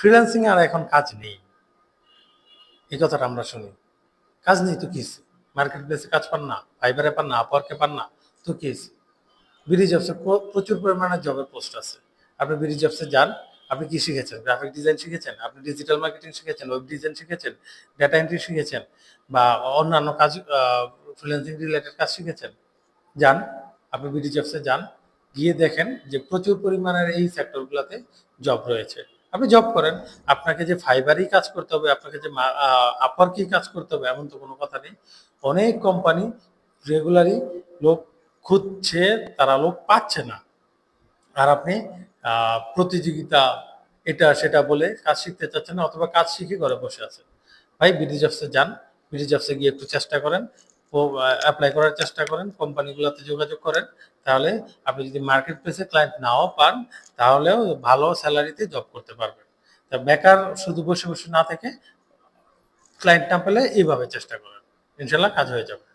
Freelancing আর এখন কাজ নেই, এই কথাটা আমরা শুনি। কাজ নেই তো কি হইছে? মার্কেট প্লেসে কাজ পান না, ফাইবারে পান না, আপওয়ার্কে পান না, তো কি হইছে? বিডি জবসে প্রচুর পরিমাণে জবের পোস্ট আছে। আপনি বিডি জবসে যান, আপনি কি শিখেছেন? গ্রাফিক ডিজাইন শিখেছেন, আপনি ডিজিটাল মার্কেটিং শিখেছেন, ওয়েব ডিজাইন শিখেছেন, ডেটা এন্ট্রি শিখেছেন, বা অন্যান্য কাজ ফ্রিল্যান্সিং রিলেটেড কাজ শিখেছেন। যান, আপনি বিডি জবসে যান, গিয়ে দেখেন যে প্রচুর পরিমাণের এই সেক্টরগুলোতে জব রয়েছে। আপনি জব করেন, আপনাকে যে ফাইবারেই কাজ করতে হবে, আপনাকে যে আপওয়ার্কেই কাজ করতে হবে এমন তো কোনো কথা নেই। অনেক কোম্পানি রেগুলারই লোক খুঁজছে, তারা লোক পাচ্ছে না। আর আপনি প্রতিযোগিতা এটা সেটা বলে কাজ শিখতে চাচ্ছেন না, অথবা কাজ শিখে ঘরে বসে আছেন। ভাই বিডি জবসে যান, বিডি জবসে গিয়ে একটু চেষ্টা করেন, অ্যাপ্লাই করার চেষ্টা করেন, কোম্পানিগুলোতে যোগাযোগ করেন। তাহলে আপনি যদি মার্কেট প্লেসে ক্লায়েন্ট নাও পান, তাহলেও ভালো স্যালারিতে জব করতে পারবেন। তা বেকার শুধু বসে বসে না থেকে ক্লায়েন্ট না পেলে এইভাবে চেষ্টা করেন, ইনশাল্লাহ কাজ হয়ে যাবে।